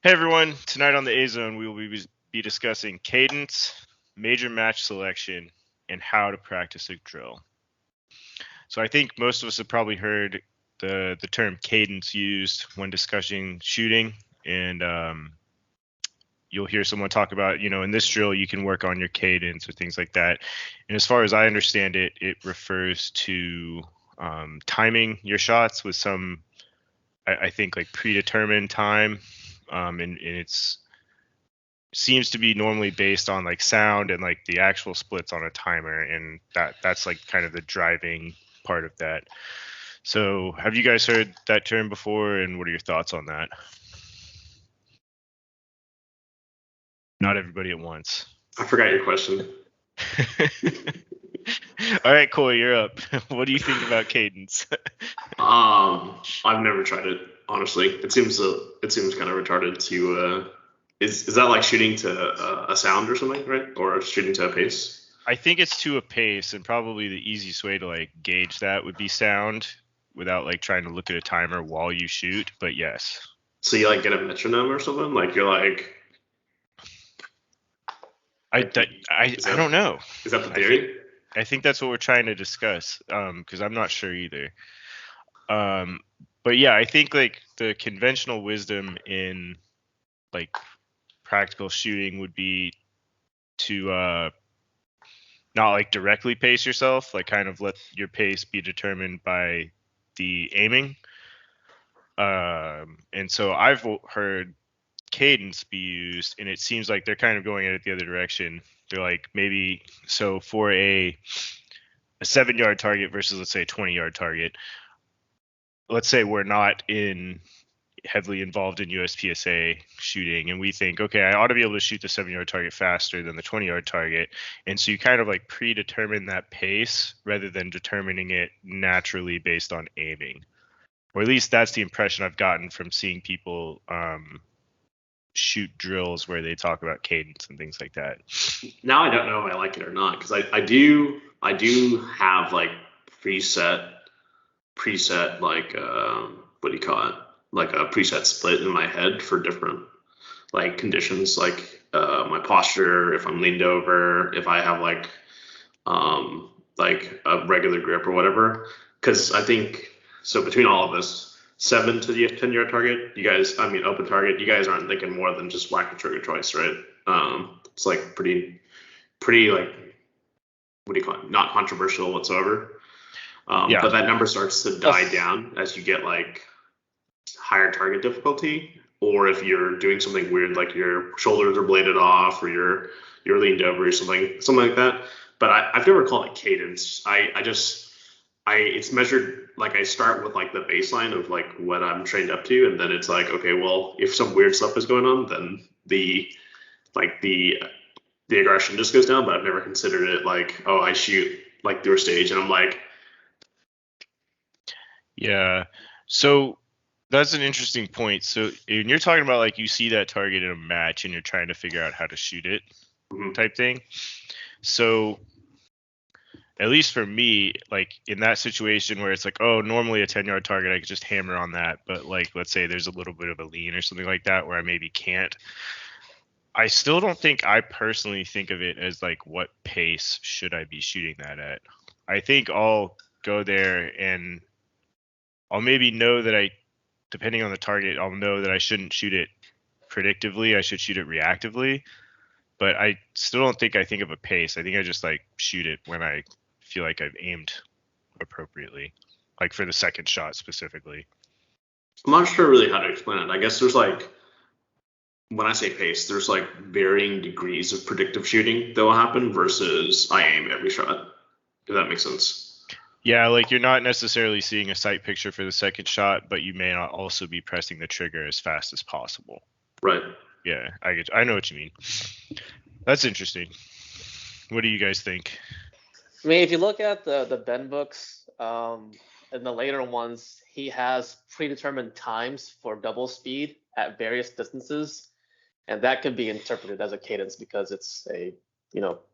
Hey everyone, tonight on the A Zone we will be discussing cadence, major match selection, and how to practice a drill. So I think most of us have probably heard the term cadence used when discussing shooting, and you'll hear someone talk about, in this drill you can work on your cadence or things like that. And as far as I understand it, it refers to timing your shots with some, I think, like predetermined time. And it's seems to be normally based on like sound and like the actual splits on a timer, and that's like kind of the driving part of that. So have you guys heard that term before, and what are your thoughts on that? Not everybody at once. I forgot your question. All right, Coy, you're up. What do you think about cadence? I've never tried it, honestly. It seems kind of retarded to is that like shooting to a sound or something, right? Or shooting to a pace? I think it's to a pace, and probably the easiest way to like gauge that would be sound without like trying to look at a timer while you shoot, but yes. So you like get a metronome or something? Like you're like I don't know. Is that the theory? I think that's what we're trying to discuss, because I'm not sure either. But yeah, I think like the conventional wisdom in like practical shooting would be to not like directly pace yourself, like kind of let your pace be determined by the aiming. And so I've heard cadence be used, and it seems like they're kind of going at it the other direction. They're like, maybe, so for a 7-yard target versus, let's say, a 20-yard target, let's say we're not heavily involved in USPSA shooting, and we think, okay, I ought to be able to shoot the 7-yard target faster than the 20-yard target. And so you kind of like predetermine that pace rather than determining it naturally based on aiming. Or at least that's the impression I've gotten from seeing people shoot drills where they talk about cadence and things like that. Now I don't know if I like it or not, because I do have like preset like what do you call it, like a preset split in my head for different like conditions, like my posture, if I'm leaned over, if I have like a regular grip or whatever. Because I think so between all of us, 7 to the 10-yard target, open target, you guys aren't thinking more than just whack the trigger twice, right? It's like pretty like, what do you call it, not controversial whatsoever. Yeah. But that number starts to die down as you get like higher target difficulty, or if you're doing something weird, like your shoulders are bladed off, or you're leaned over or something like that. But I've never called it cadence. It's measured, like I start with like the baseline of like what I'm trained up to, and then it's like, okay, well, if some weird stuff is going on, then the aggression just goes down. But I've never considered it like, oh, I shoot like through a stage and I'm like, yeah. So that's an interesting point. So when you're talking about like you see that target in a match and you're trying to figure out how to shoot it, type thing. So at least for me, like in that situation where it's like, oh, normally a 10-yard target, I could just hammer on that. But like, let's say there's a little bit of a lean or something like that where I maybe can't. I still don't think I personally think of it as like, what pace should I be shooting that at? I think I'll go there and I'll maybe know that depending on the target, I'll know that I shouldn't shoot it predictively. I should shoot it reactively. But I still don't think I think of a pace. I think I just like shoot it when I feel like I've aimed appropriately, like for the second shot specifically. I'm not sure really how to explain it. I guess there's like, when I say pace, there's like varying degrees of predictive shooting that will happen versus I aim every shot, if that makes sense. Yeah, like you're not necessarily seeing a sight picture for the second shot, but you may not also be pressing the trigger as fast as possible. Right. Yeah, I know what you mean. That's interesting. What do you guys think? I mean, if you look at the Ben books, and the later ones, he has predetermined times for double speed at various distances, and that can be interpreted as a cadence because it's a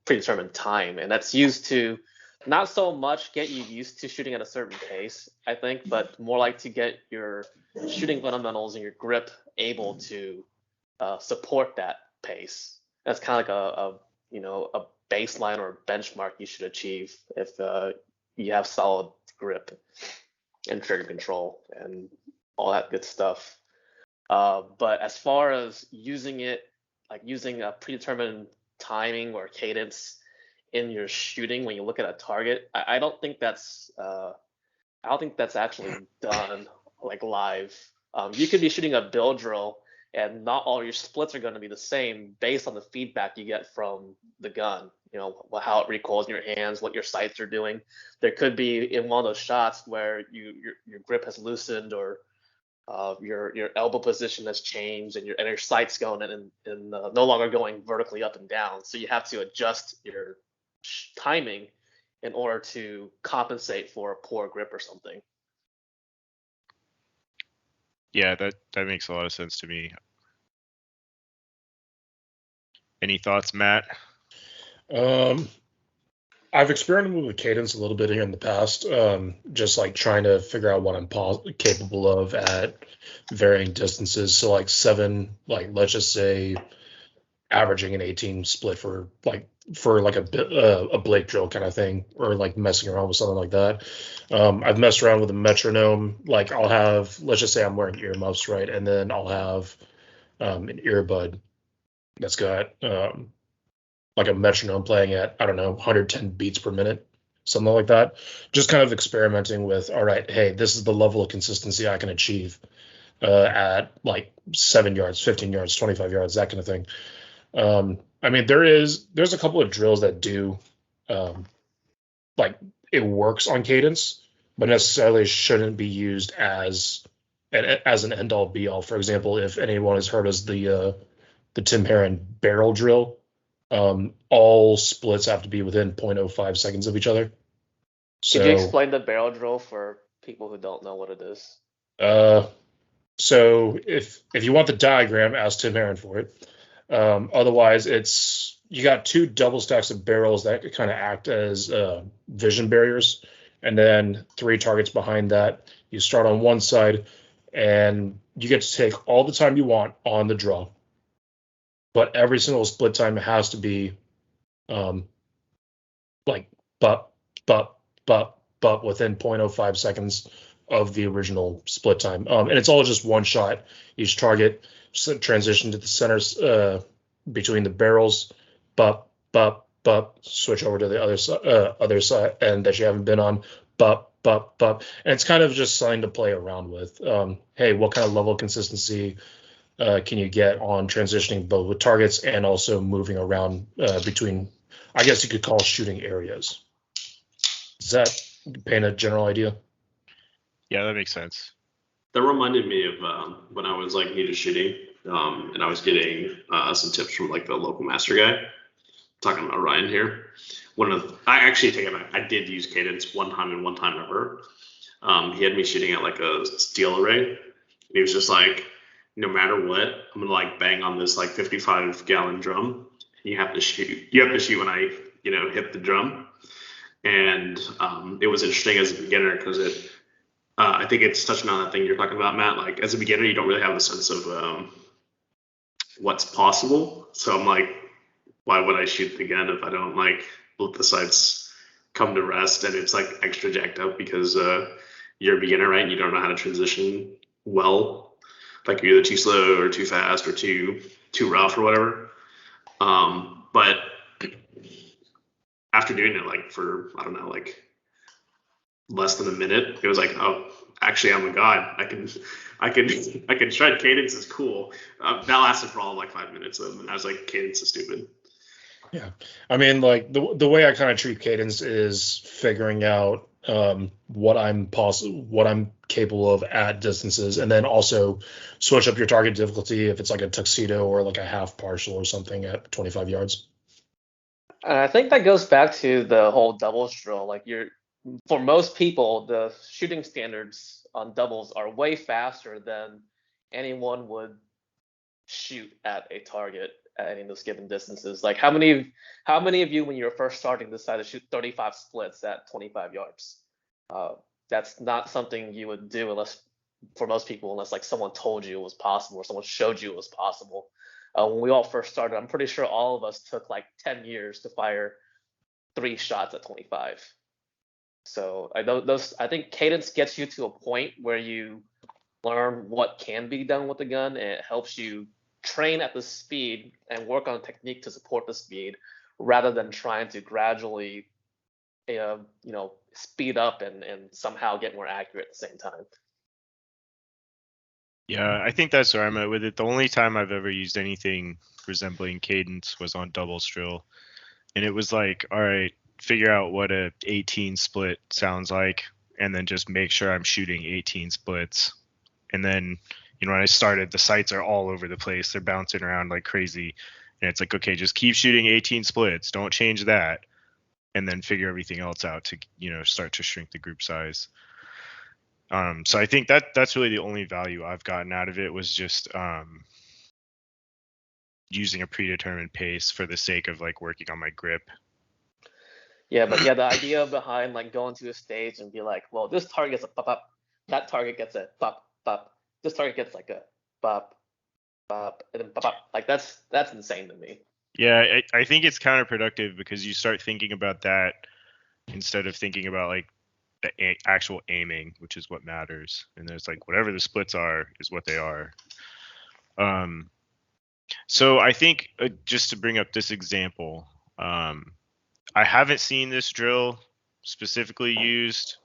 predetermined time, and that's used to not so much get you used to shooting at a certain pace, I think, but more like to get your shooting fundamentals and your grip able to support that pace. That's kind of like a baseline or benchmark you should achieve if you have solid grip and trigger control and all that good stuff. But as far as using it, like using a predetermined timing or cadence in your shooting when you look at a target, I don't think that's actually done like live. You could be shooting a bill drill and not all your splits are going to be the same based on the feedback you get from the gun. How it recoils in your hands, what your sights are doing. There could be in one of those shots where your grip has loosened or your elbow position has changed and your sights going and no longer going vertically up and down. So you have to adjust your timing in order to compensate for a poor grip or something. Yeah, that makes a lot of sense to me. Any thoughts, Matt? I've experimented with cadence a little bit here in the past, just like trying to figure out what I'm capable of at varying distances. So like 7, like let's just say averaging an 18 split for a Blake drill kind of thing, or like messing around with something like that. I've messed around with a metronome. Like I'll have, let's just say I'm wearing earmuffs, right? And then I'll have an earbud that's got like a metronome playing at, I don't know, 110 beats per minute, something like that. Just kind of experimenting with, all right, hey, this is the level of consistency I can achieve at like 7 yards, 15 yards, 25 yards, that kind of thing. I mean, there's a couple of drills that do like it works on cadence, but necessarily shouldn't be used as an end all be all. For example, if anyone has heard of the Tim Herron barrel drill, all splits have to be within 0.05 seconds of each other. So, could you explain the barrel drill for people who don't know what it is? So if you want the diagram, ask Tim Herron for it. Otherwise, it's you got 2 double stacks of barrels that kind of act as vision barriers, and then 3 targets behind that. You start on one side, and you get to take all the time you want on the draw. But every single split time has to be like but within 0.05 seconds of the original split time. And it's all just one shot. Each target transition to the centers between the barrels, switch over to the other side and that you haven't been on, and it's kind of just something to play around with. Hey, what kind of level of consistency can you get on transitioning both with targets and also moving around between, I guess you could call shooting areas. Does that paint a general idea? Yeah, that makes sense. That reminded me of when I was like new to shooting, and I was getting some tips from like the local master guy. Talking about Ryan here. I did use cadence one time and one time ever. He had me shooting at like a steel array. And he was just like, no matter what, I'm gonna like bang on this like 55-gallon drum. You have to shoot. You have to shoot when I hit the drum. And it was interesting as a beginner because I think it's touching on that thing you're talking about, Matt. Like as a beginner, you don't really have a sense of what's possible. So I'm like, why would I shoot the gun if I don't like let the sights come to rest and it's like extra jacked up because you're a beginner, right? And you don't know how to transition well. Like you're either too slow or too fast or too rough or whatever. But after doing it like for, I don't know, like less than a minute, it was like, oh, actually I'm a god. I can shred. Cadence is cool. That lasted for all of like 5 minutes and I was like, cadence is stupid. Yeah. I mean, like the way I kind of treat cadence is figuring out what I'm capable of at distances, and then also switch up your target difficulty if it's like a tuxedo or like a half partial or something at 25 yards. And I think that goes back to the whole doubles drill. Like for most people, the shooting standards on doubles are way faster than anyone would shoot at a target at any of those given distances. Like how many of you when you were first starting decided to shoot 35 splits at 25 yards? That's not something you would do unless like someone told you it was possible or someone showed you it was possible. When we all first started, I'm pretty sure all of us took like 10 years to fire 3 shots at 25. So I think Cadence gets you to a point where you learn what can be done with the gun, and it helps you train at the speed and work on a technique to support the speed, rather than trying to gradually, speed up and somehow get more accurate at the same time. Yeah, I think that's where I'm at with it. The only time I've ever used anything resembling Cadence was on double drill, and it was like, all right, figure out what a 18 split sounds like, and then just make sure I'm shooting 18 splits. And then, when I started, the sights are all over the place. They're bouncing around like crazy. And it's like, okay, just keep shooting 18 splits. Don't change that. And then figure everything else out to, start to shrink the group size. So I think that's really the only value I've gotten out of it, was just using a predetermined pace for the sake of like working on my grip. Yeah, but the idea behind like going to a stage and be like, well, this target gets a pop up, that target gets a pop pop, this target gets like a pop pop, and then pop pop. Like that's insane to me. Yeah, I think it's counterproductive, because you start thinking about that instead of thinking about like the actual aiming, which is what matters. And there's like, whatever the splits are is what they are. So I think, just to bring up this example, I haven't seen this drill specifically used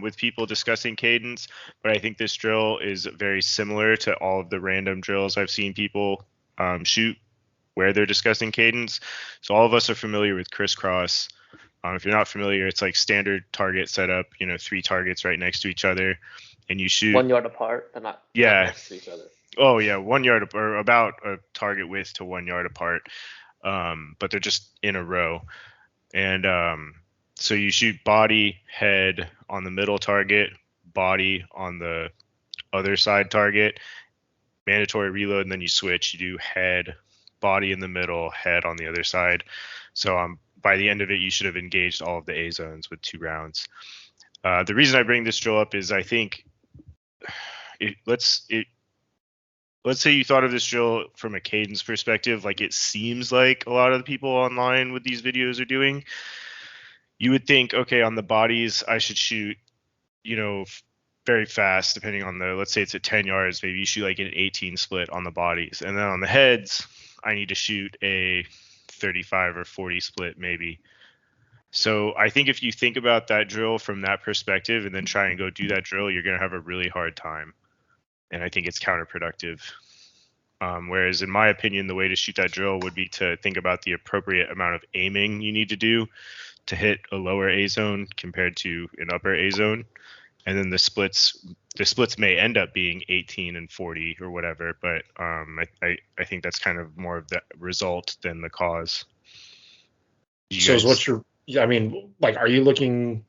with people discussing cadence, but I think this drill is very similar to all of the random drills I've seen people shoot where they're discussing cadence. So all of us are familiar with Crisscross. If you're not familiar, it's like standard target setup, 3 targets right next to each other, and you shoot 1 yard apart and not next to each other. Oh yeah, 1 yard, or about a target width to 1 yard apart, but they're just in a row. And so you shoot body, head on the middle target, body on the other side target, mandatory reload, and then you switch. You do head, body in the middle, head on the other side. So by the end of it, you should have engaged all of the A zones with 2 rounds. The reason I bring this drill up is I think let's say you thought of this drill from a cadence perspective, like it seems like a lot of the people online with these videos are doing. You would think, okay, on the bodies, I should shoot, very fast, depending on let's say it's at 10 yards, maybe you shoot like an 18 split on the bodies. And then on the heads, I need to shoot a 35 or 40 split maybe. So I think if you think about that drill from that perspective and then try and go do that drill, you're going to have a really hard time. And I think it's counterproductive. Whereas in my opinion, the way to shoot that drill would be to think about the appropriate amount of aiming you need to do to hit a lower A zone compared to an upper A zone. And then the splits may end up being 18 and 40 or whatever, but I think that's kind of more of the result than the cause. So is what you're, are you looking,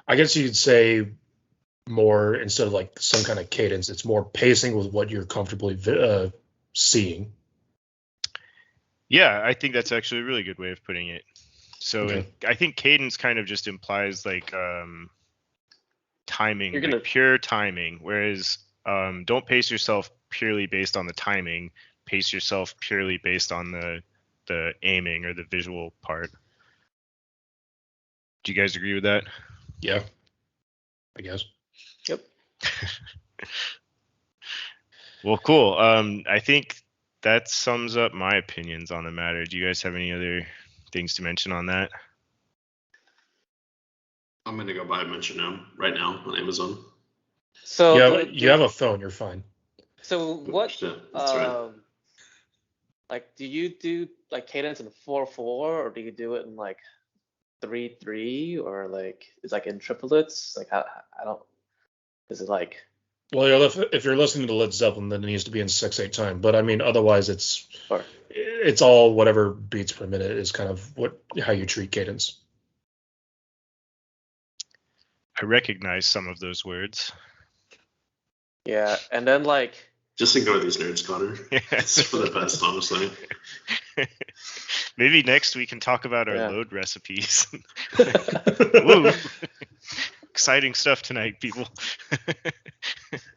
I guess you could say more, instead of like some kind of cadence, it's more pacing with what you're comfortably seeing. Yeah, I think that's actually a really good way of putting it. So okay. I think cadence kind of just implies like timing, like pure timing, whereas don't pace yourself purely based on the timing, pace yourself purely based on the aiming or the visual part. Do you guys agree with that? Yeah, I guess. Yep. Well, cool. I think that sums up my opinions on the matter. Do you guys have any other things to mention on that? I'm gonna go buy a metronome right now on Amazon. So you have a phone, you're fine. So what? That's right. Like, do you do like cadence in 4/4, or do you do it in like 3/3, or like it's like in triplets? Like I don't. Is it like? Well, if you're listening to Led Zeppelin, then it needs to be in 6/8 time. But otherwise, it's all whatever beats per minute is kind of how you treat cadence. I recognize some of those words. Yeah, and then like. Just ignore these nerds, Connor. It's for the best, honestly. Maybe next we can talk about our load recipes. Woo. Exciting stuff tonight, people.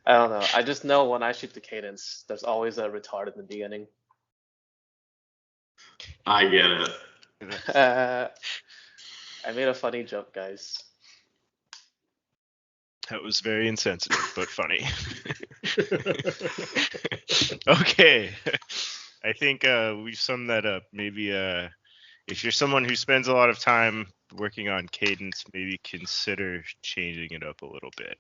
I don't know. I just know when I shoot the cadence, there's always a retard in the beginning. I get it. I made a funny joke, guys. That was very insensitive, but funny. Okay. I think we've summed that up. Maybe if you're someone who spends a lot of time working on Cadence, maybe consider changing it up a little bit.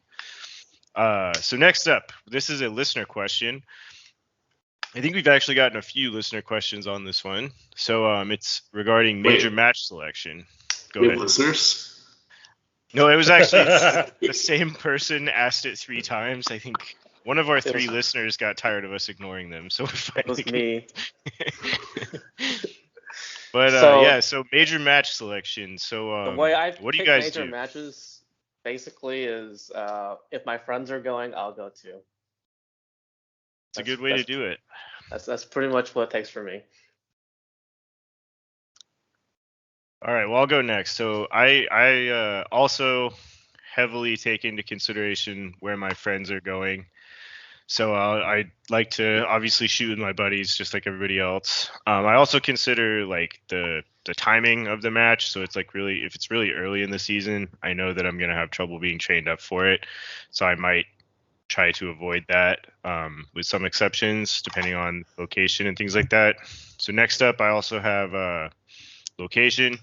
So next up, this is a listener question. I think we've actually gotten a few listener questions on this one. So it's regarding major match selection. Go ahead. Listeners? No, it was actually the same person asked it 3 times. I think one of our 3 listeners got tired of us ignoring them, so it was me. But so major match selection. So the way I what do you pick guys major do? matches basically is if my friends are going, I'll go too. It's a good way to do it. That's pretty much what it takes for me. All right, well, I'll go next. So I also heavily take into consideration where my friends are going. So I like to obviously shoot with my buddies, just like everybody else. I also consider like the timing of the match. So it's like really, if it's really early in the season, I know that I'm gonna have trouble being trained up for it. So I might try to avoid that, with some exceptions depending on location and things like that. So next up, I also have location.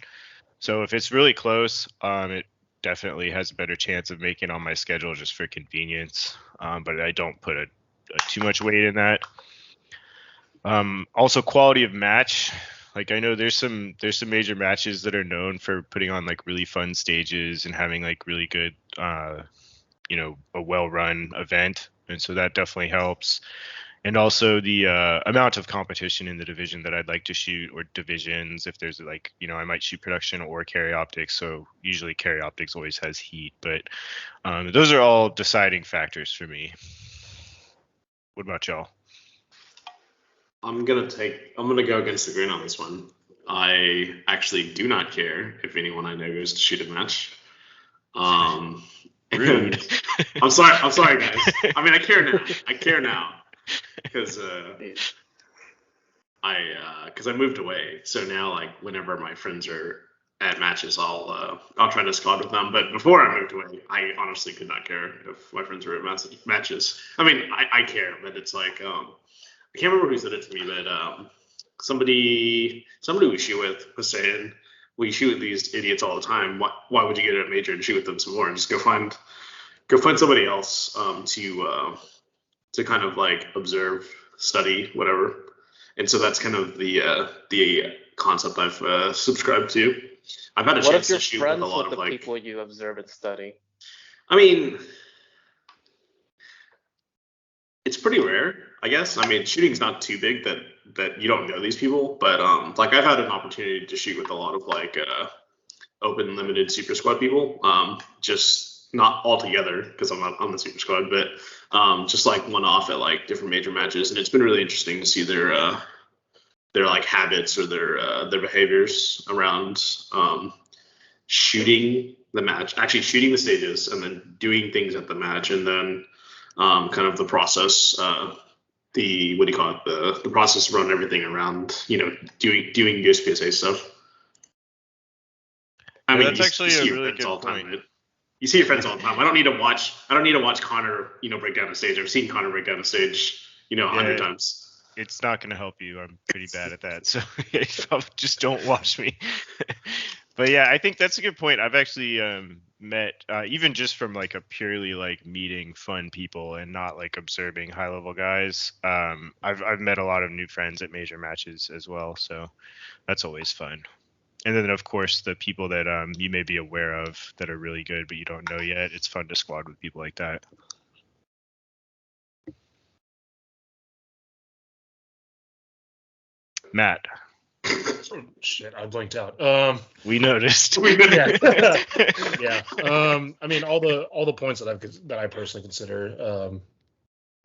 So if it's really close, it definitely has a better chance of making on my schedule just for convenience. But I don't put too much weight in that. Also quality of match. Like I know there's some major matches that are known for putting on like really fun stages and having like really good, a well-run event. And so that definitely helps. And also the amount of competition in the division that I'd like to shoot, or divisions, if there's like, I might shoot production or carry optics. So usually carry optics always has heat, but those are all deciding factors for me. What about y'all? I'm gonna go against the grain on this one. I actually do not care if anyone I know goes to shoot a match. Rude. I'm sorry guys. I mean, I care now. Because I moved away, so now like whenever my friends are at matches, I'll try to squad with them. But before I moved away, I honestly could not care if my friends were at matches. I mean, I care, but it's like I can't remember who said it to me, but somebody we shoot with was saying, we shoot with these idiots all the time. Why would you get a major and shoot with them some more and just go find somebody else to kind of like observe, study, whatever. And so that's kind of the concept I've subscribed to. I've had a chance to shoot with a lot of like people you observe and study. I mean, it's pretty rare, I guess. I mean, shooting's not too big that you don't know these people, but like I've had an opportunity to shoot with a lot of like open limited super squad people, just not all together because I'm not on the super squad, but just like one off at like different major matches, and it's been really interesting to see their like habits or their behaviors around shooting the match, actually shooting the stages, and then doing things at the match, and then kind of the process, the process around everything around doing USPSA stuff. I mean, that's actually a really good point. You see your friends all the time. I don't need to watch Connor, break down a stage. I've seen Connor break down a stage, 100 times. It's not going to help you. I'm pretty bad at that. So just don't watch me. But yeah, I think that's a good point. I've actually met, even just from like a purely like meeting fun people and not like observing high level guys. I've met a lot of new friends at major matches as well. So that's always fun. And then, of course, the people that you may be aware of that are really good, but you don't know yet. It's fun to squad with people like that. Matt. Oh, shit, I blinked out. We noticed. Yeah. Yeah. I mean, all the points that I personally consider,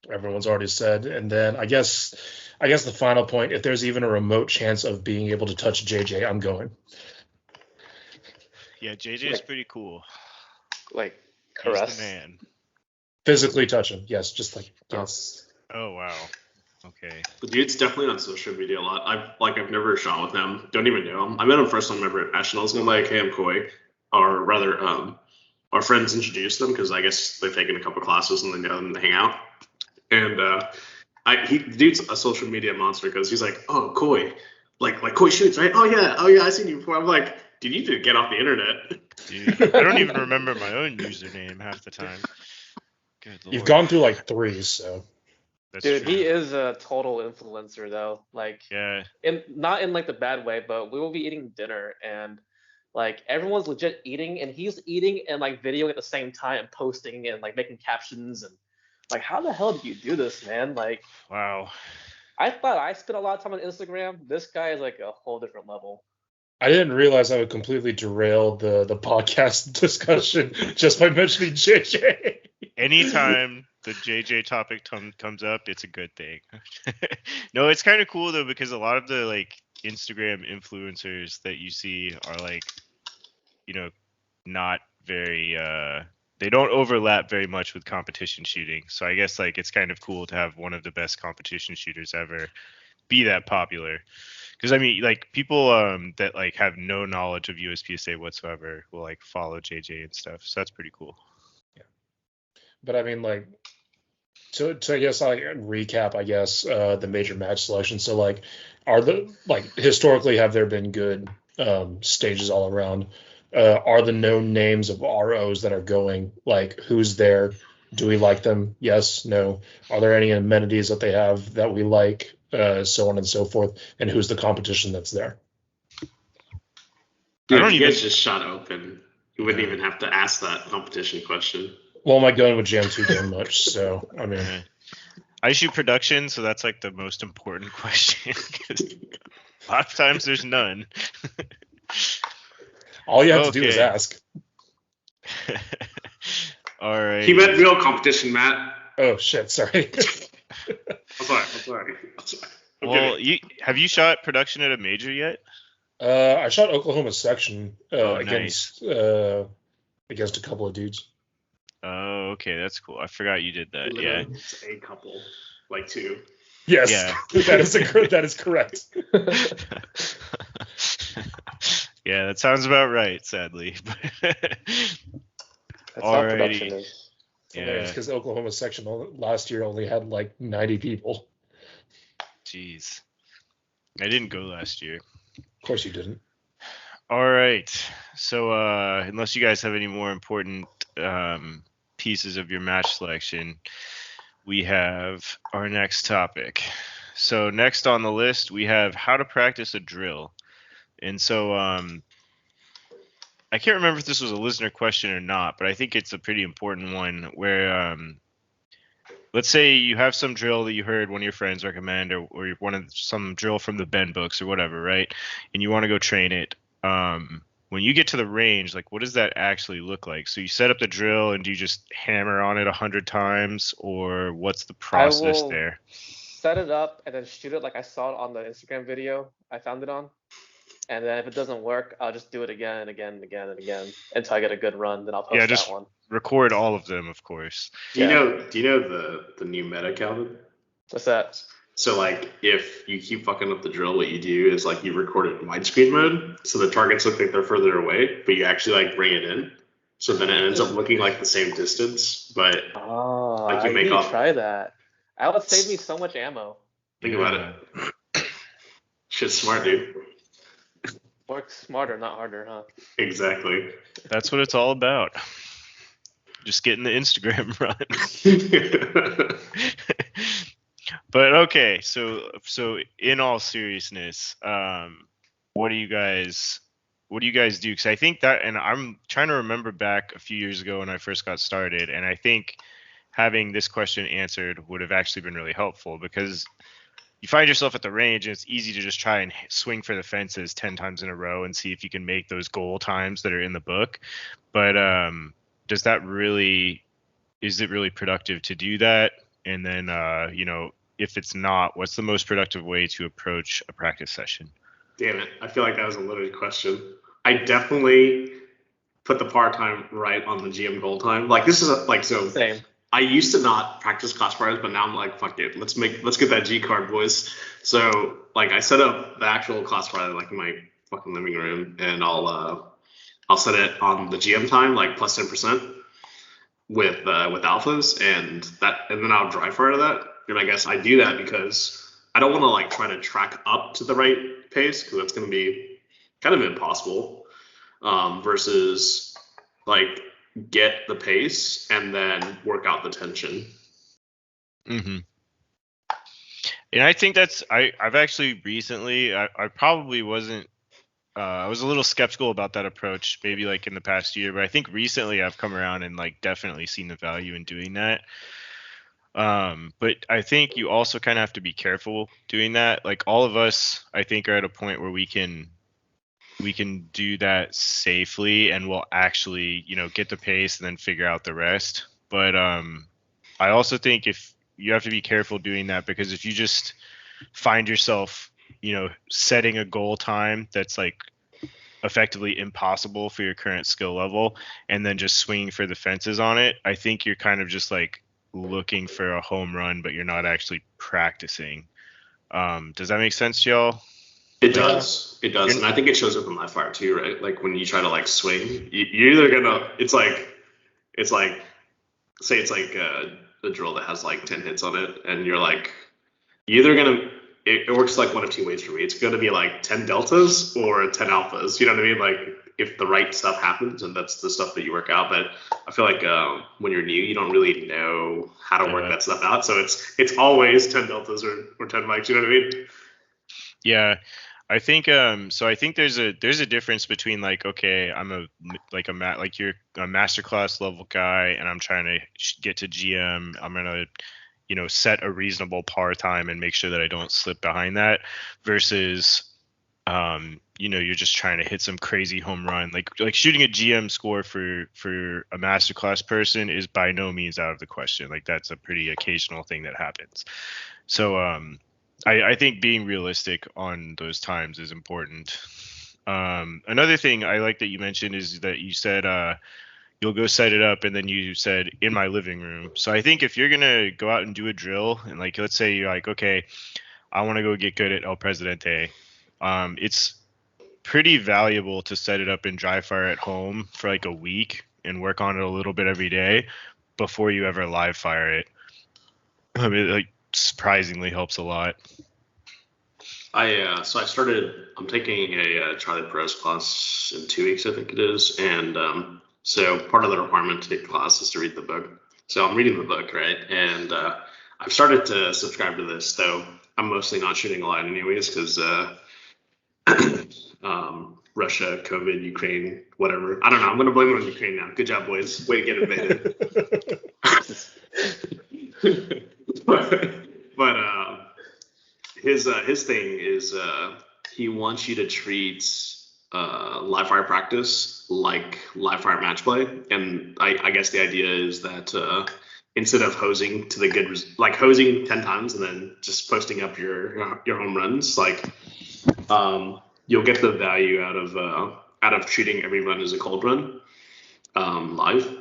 everyone's already said. And then I guess the final point, if there's even a remote chance of being able to touch JJ, I'm going. Yeah, JJ is pretty cool. Like caress. He's the man. Physically touch him, yes, just like yes. Oh wow. Okay. The dude's definitely on social media a lot. I've never shot with him. Don't even know him. I met him first time ever at Nationals, and I'm like, hey, I'm Koi. Or rather, our friends introduced them because I guess they've taken a couple classes and they know them to hang out. And the dude's a social media monster because he's like, oh, Koi. Like Koi shoots, right? Oh yeah, I seen you before. I'm like, dude, you need to get off the internet. Dude, I don't even remember my own username half the time. Good Lord. You've gone through like 3, so. That's Dude, true. he is a total influencer though. Like, Yeah. not in like the bad way, but we will be eating dinner and like everyone's legit eating and he's eating and like videoing at the same time and posting and like making captions and like how the hell do you do this, man? Like, Wow. I thought I spent a lot of time on Instagram. This guy is like a whole different level. I didn't realize I would completely derail the podcast discussion just by mentioning JJ. Anytime the JJ topic comes up, it's a good thing. No, it's kind of cool though because a lot of the like Instagram influencers that you see are like, not very they don't overlap very much with competition shooting. So I guess like it's kind of cool to have one of the best competition shooters ever be that popular. Because I mean, like people that like have no knowledge of USPSA whatsoever will like follow JJ and stuff. So that's pretty cool. Yeah. But I mean, like, so I guess I recap. I guess the major match selection. So like, historically have there been good stages all around? Are the known names of ROs that are going, like who's there? Do we like them? Yes, no. Are there any amenities that they have that we like? So on and so forth. And who's the competition that's there? Dude, if you guys just shot open, you wouldn't even have to ask that competition question. Well, am I going with Jam 2 game much? So, I mean. I shoot production, so that's like the most important question. 'Cause a lot of times there's none. All you have to do is ask. All right. He meant real competition, Matt. Oh, shit. Sorry. I'm sorry. Well, have you shot production at a major yet? I shot Oklahoma section nice. against a couple of dudes. Oh, okay, that's cool. I forgot you did that. Literally, it's a couple, like 2. Yes, yeah. that is correct. Yeah, that sounds about right. Sadly. That's how production is. Yeah, because Oklahoma section last year only had like 90 people. Jeez, I didn't go last year. Of course you didn't. All right. So unless you guys have any more important pieces of your match selection, we have our next topic. So next on the list, we have how to practice a drill. And so I can't remember if this was a listener question or not, but I think it's a pretty important one where let's say you have some drill that you heard one of your friends recommend or some drill from the Ben books or whatever, right? And you want to go train it. When you get to the range, like what does that actually look like? So you set up the drill and do you just hammer on it 100 times or what's the process there? Set it up and then shoot it like I saw it on the Instagram video I found it on. And then if it doesn't work, I'll just do it again and again and again and again until I get a good run. Then I'll post that one. Record all of them, of course. Do you know the new meta, Calvin? What's that? So like if you keep fucking up the drill, what you do is like you record it in widescreen mode, so the targets look like they're further away, but you actually like bring it in. So then it ends up looking like the same distance, but like you make off. Try that. That would save me so much ammo. Think about it. Shit's smart, dude. Work smarter, not harder, huh? Exactly. That's what it's all about. Just getting the Instagram run. But okay, so in all seriousness, what do you guys do? Because I think that, and I'm trying to remember back a few years ago when I first got started, and I think having this question answered would have actually been really helpful because you find yourself at the range and it's easy to just try and swing for the fences 10 times in a row and see if you can make those goal times that are in the book. But is it really productive to do that? And then, if it's not, what's the most productive way to approach a practice session? Damn it. I feel like that was a loaded question. I definitely put the par time right on the GM goal time. Like this is same. I used to not practice class priors, but now I'm like, fuck it, let's get that G card, boys. So like I set up the actual class prior like in my fucking living room, and I'll set it on the GM time like plus 10% with alphas, and then I'll dry fire to that. And I guess I do that because I don't want to like try to track up to the right pace, because that's going to be kind of impossible. Versus like get the pace and then work out the tension. Mm-hmm. And I think I've actually recently, I probably wasn't, I was a little skeptical about that approach maybe like in the past year, but I think recently I've come around and like definitely seen the value in doing that. But I think you also kind of have to be careful doing that. Like all of us, I think, are at a point where we can do that safely, and we'll actually, get the pace and then figure out the rest. But I also think if you have to be careful doing that, because if you just find yourself, setting a goal time that's like effectively impossible for your current skill level and then just swinging for the fences on it, I think you're kind of just like looking for a home run, but you're not actually practicing. Does that make sense to y'all? It does. It does. And I think it shows up in live fire too, right? Like when you try to like swing, you're either gonna, it's like, say it's like a drill that has like 10 hits on it, and you're like, you're either gonna, it works like one of two ways for me. It's gonna be like 10 deltas or 10 alphas. You know what I mean? Like if the right stuff happens, and that's the stuff that you work out. But I feel like when you're new, you don't really know how to work that stuff out. So it's always 10 deltas or 10 mics. You know what I mean? Yeah. I think so I think there's a difference between like, okay, I'm you're a masterclass level guy and I'm trying to get to GM. I'm going to set a reasonable par time and make sure that I don't slip behind that, versus you're just trying to hit some crazy home run. Like shooting a GM score for a masterclass person is by no means out of the question. Like that's a pretty occasional thing that happens. So I think being realistic on those times is important. Another thing I like that you mentioned is that you said you'll go set it up, and then you said in my living room. So I think if you're gonna go out and do a drill, and like let's say you're like, okay, I want to go get good at El Presidente, it's pretty valuable to set it up in dry fire at home for like a week and work on it a little bit every day before you ever live fire it. I mean, like, surprisingly helps a lot. So I'm taking a Charlie Perez class in 2 weeks, I think it is. And so part of the requirement to take the class is to read the book. So I'm reading the book, right? And I've started to subscribe to this, though I'm mostly not shooting a lot anyways, because Russia, COVID, Ukraine, whatever. I don't know. I'm going to blame it on Ukraine now. Good job, boys. Way to get invaded. But his thing is he wants you to treat live fire practice like live fire match play, and I guess the idea is that instead of hosing to the good, like hosing 10 times and then just posting up your home runs, like you'll get the value out of treating every run as a cold run live.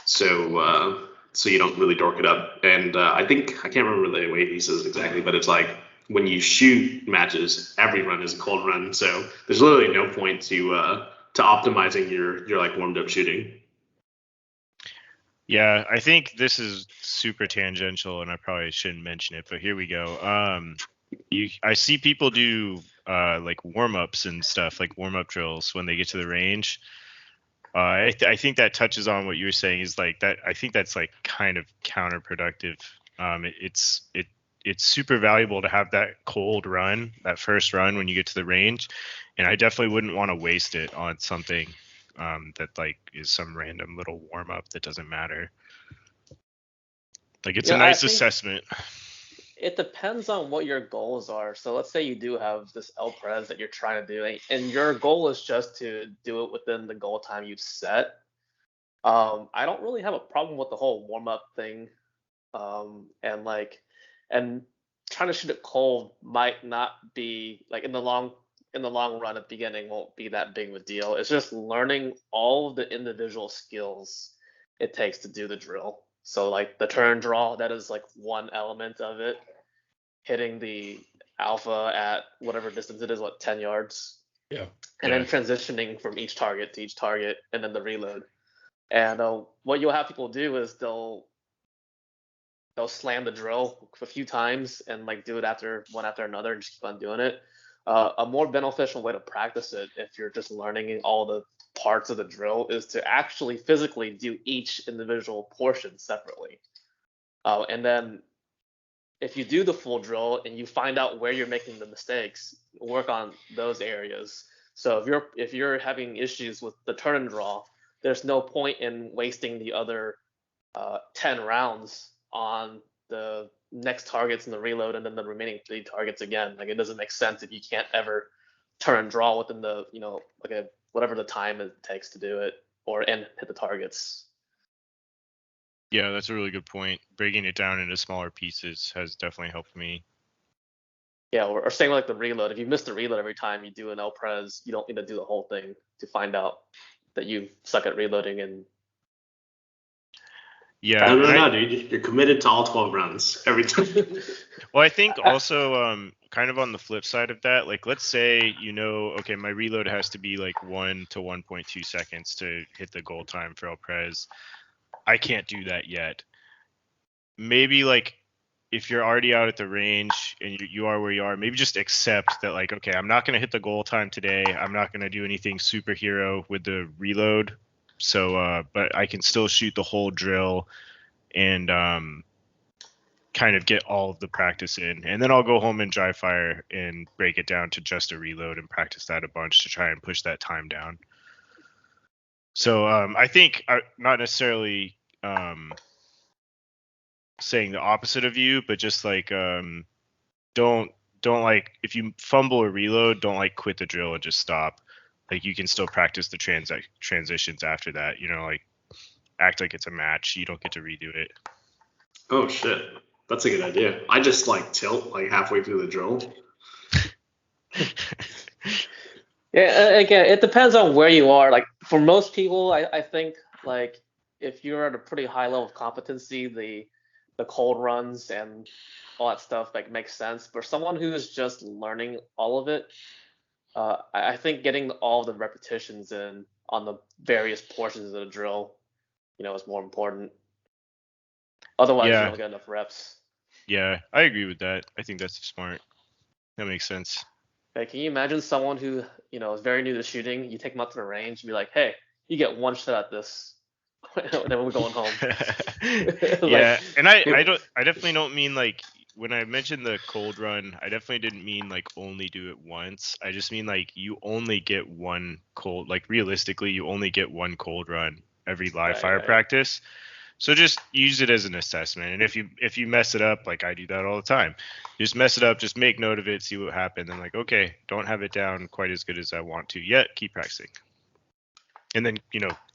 So you don't really dork it up. And I can't remember the way he says exactly, but it's like when you shoot matches, every run is a cold run. So there's literally no point to optimizing your like warmed up shooting. Yeah, I think this is super tangential, and I probably shouldn't mention it, but here we go. I see people do like warm ups and stuff, like warm up drills when they get to the range. I think that touches on what you were saying, is like that. I think that's like kind of counterproductive. It's super valuable to have that cold run, that first run when you get to the range, and I definitely wouldn't want to waste it on something that like is some random little warm up that doesn't matter. Like it's a nice assessment. It depends on what your goals are. So let's say you do have this El Pres that you're trying to do, and your goal is just to do it within the goal time you've set. I don't really have a problem with the whole warm up thing, and trying to shoot it cold might not be like in the long run at the beginning won't be that big of a deal. It's just learning all of the individual skills it takes to do the drill. So like the turn draw, that is like one element of it. Hitting the alpha at whatever distance it is, 10 yards. Yeah. And then transitioning from each target to each target, and then the reload. And what you'll have people do is they'll slam the drill a few times and like do it one after another and just keep on doing it. A more beneficial way to practice it, if you're just learning all the parts of the drill, is to actually physically do each individual portion separately. And then if you do the full drill and you find out where you're making the mistakes, work on those areas. So if you're having issues with the turn and draw, there's no point in wasting the other 10 rounds on the next targets in the reload and then the remaining 3 targets again. Like, it doesn't make sense if you can't ever turn and draw within the, whatever the time it takes to do it, and hit the targets. Yeah, that's a really good point. Breaking it down into smaller pieces has definitely helped me. Yeah, or saying like the reload. If you miss the reload every time you do an L-Pres, you don't need to do the whole thing to find out that you suck at reloading. And yeah, no, dude, you're committed to all 12 rounds every time. Well, I think also kind of on the flip side of that, like let's say okay, my reload has to be like 1 to 1.2 seconds to hit the goal time for L-Pres. I can't do that yet. Maybe like if you're already out at the range and you are where you are, maybe just accept that, like, okay, I'm not going to hit the goal time today. I'm not going to do anything superhero with the reload. So, but I can still shoot the whole drill and kind of get all of the practice in. And then I'll go home and dry fire and break it down to just a reload and practice that a bunch to try and push that time down. So I think not necessarily saying the opposite of you, but just like don't like, if you fumble or reload, don't like quit the drill and just stop. Like, you can still practice the transitions after that. Like, act like it's a match. You don't get to redo it. Oh shit, that's a good idea. I just like tilt like halfway through the drill. Yeah, again, it depends on where you are. Like, for most people, I think, like, if you're at a pretty high level of competency, the cold runs and all that stuff like makes sense. For someone who is just learning all of it, I think getting all the repetitions in on the various portions of the drill, is more important. Otherwise, you don't get enough reps. Yeah, I agree with that. I think that's smart. That makes sense. Like, can you imagine someone who, is very new to shooting? You take them out to the range and be like, hey, you get one shot at this. And then we're going home. Yeah, and I definitely don't mean, like, when I mentioned the cold run, I definitely didn't mean like only do it once. I just mean like you only get one cold, like realistically, you only get one cold run every live fire practice. So just use it as an assessment. And if you mess it up, like I do that all the time, just mess it up, just make note of it, see what happened, and like, okay, don't have it down quite as good as I want to yet, keep practicing. And then,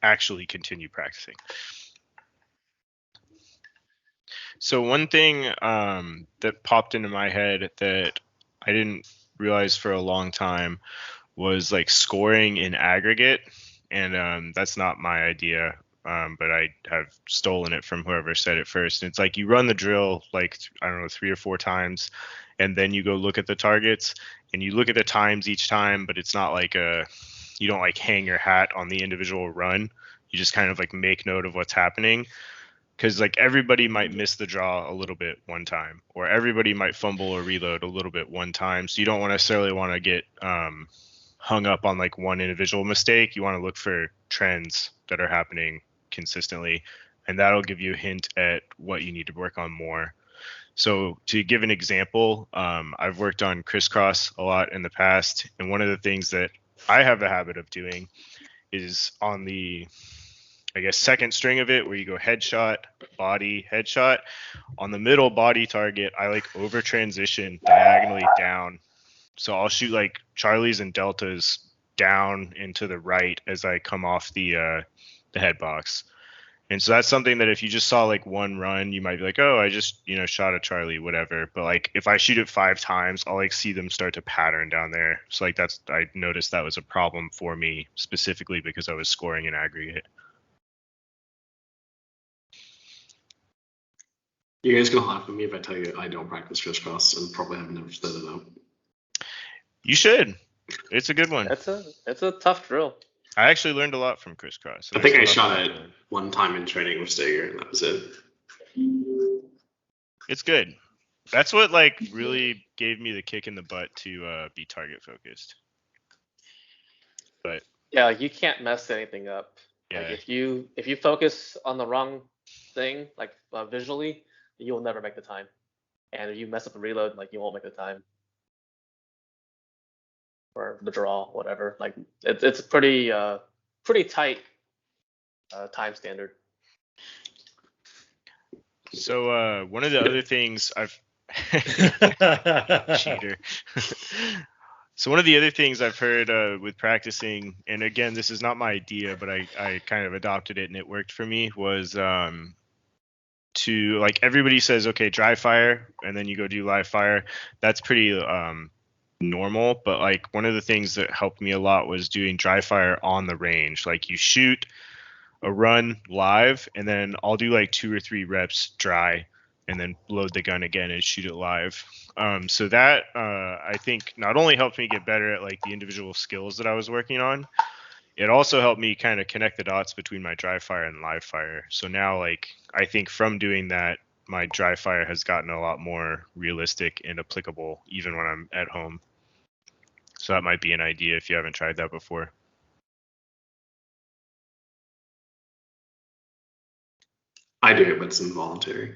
actually continue practicing. So one thing that popped into my head that I didn't realize for a long time was like scoring in aggregate. And that's not my idea, but I have stolen it from whoever said it first. And it's like you run the drill like, I don't know, 3 or 4 times, and then you go look at the targets and you look at the times each time, but it's not like you don't like hang your hat on the individual run. You just kind of like make note of what's happening. Because like everybody might miss the draw a little bit one time, or everybody might fumble or reload a little bit one time. So you don't necessarily want to get hung up on like one individual mistake. You want to look for trends that are happening consistently, and that'll give you a hint at what you need to work on more. So to give an example, I've worked on Crisscross a lot in the past, and one of the things that I have a habit of doing is on the, I guess, second string of it, where you go headshot, body, headshot. On the middle body target, I like over transition diagonally down. So I'll shoot like Charlies and Deltas down into the right as I come off the head box. And so that's something that if you just saw like one run, you might be like, oh, I just, shot a Charlie, whatever. But like if I shoot it 5 times, I'll like see them start to pattern down there. So like I noticed that was a problem for me specifically because I was scoring in aggregate. You guys gonna laugh at me if I tell you I don't practice crisscross and probably have never set it up. You should. It's a good one. It's a tough drill. I actually learned a lot from Crisscross. I think I shot it one time in training with Stager, and that was it. It's good. That's what like really gave me the kick in the butt to be target focused. But yeah, you can't mess anything up. Yeah. Like if you focus on the wrong thing, like visually, you will never make the time. And if you mess up the reload, like you won't make the time. Or the draw, whatever. Like it's pretty tight time standard. So one of the other things I've cheater. So one of the other things I've heard with practicing, and again, this is not my idea, but I kind of adopted it and it worked for me, was to like everybody says, okay, dry fire, and then you go do live fire. That's pretty normal, but like one of the things that helped me a lot was doing dry fire on the range. Like you shoot a run live, and then I'll do like 2 or 3 reps dry, and then load the gun again and shoot it live. So that I think not only helped me get better at like the individual skills that I was working on, it also helped me kind of connect the dots between my dry fire and live fire. So now like I think from doing that, my dry fire has gotten a lot more realistic and applicable even when I'm at home. So that might be an idea if you haven't tried that before. I do, but it's involuntary.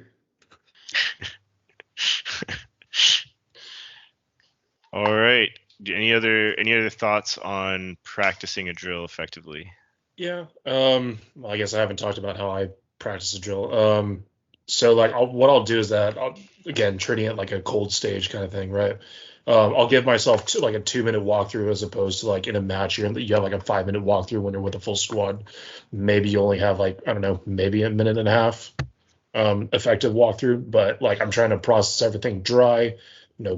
All right. Any other thoughts on practicing a drill effectively? Yeah. Well, I guess I haven't talked about how I practice a drill. So like what I'll do is that again treating it like a cold stage kind of thing, right? I'll give myself like a 2-minute walkthrough as opposed to like in a match you have like a 5-minute walkthrough when you're with a full squad. Maybe you only have like, I don't know, maybe a minute and a half effective walkthrough, but like I'm trying to process everything dry,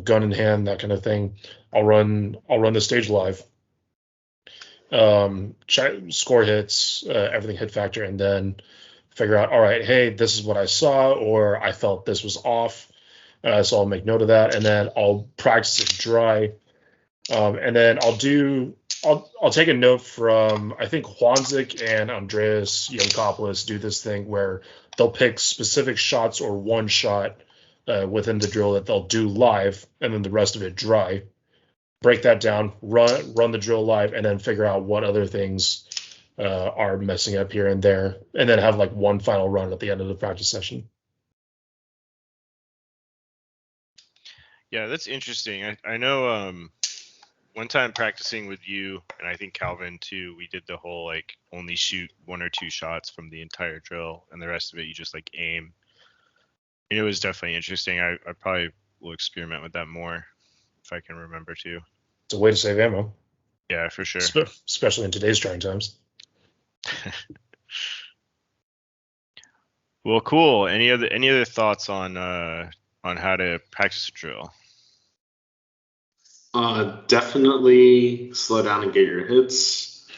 gun in hand, that kind of thing. I'll run the stage live. Score hits, everything hit factor, and then figure out, all right, hey, this is what I saw, or I felt this was off. So I'll make note of that, and then I'll practice it dry. And then I'll take a note from, I think Juanzik and Andreas Yankopoulos do this thing where they'll pick specific shots or one shot within the drill that they'll do live, and then the rest of it dry. Break that down, run the drill live, and then figure out what other things are messing up here and there, and then have like one final run at the end of the practice session. Yeah, that's interesting. I know one time practicing with you, and I think Calvin too, we did the whole like only shoot 1 or 2 shots from the entire drill, and the rest of it you just like aim. And it was definitely interesting. I probably will experiment with that more if I can remember to. It's a way to save ammo. Yeah, for sure. Especially in today's trying times. Well, cool. Any other thoughts on how to practice a drill? Definitely slow down and get your hits.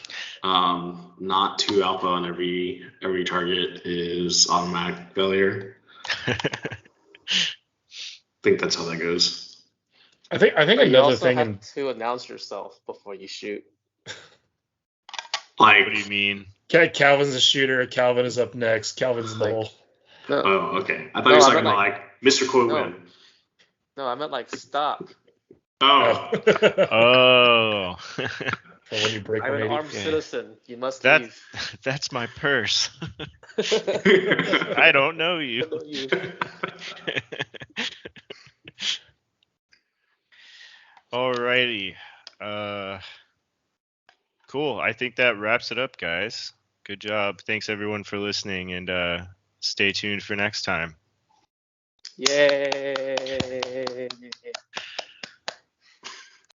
Not too alpha on every target is automatic failure. I think that's how that goes. I think But another you also thing have to announce yourself before you shoot. Like, What do you mean? Calvin's a shooter. Calvin is up next. Calvin's in the hole. No, oh, okay. I thought you were talking about like Mr. Quote No. Win. no, I meant like stop. Oh, Oh. For when you break I'm an 180. armed citizen. You must That- leave. That's my purse. I don't know you. Alrighty. Cool. I think that wraps it up, guys. Good job. Thanks everyone for listening, and stay tuned for next time. Yay!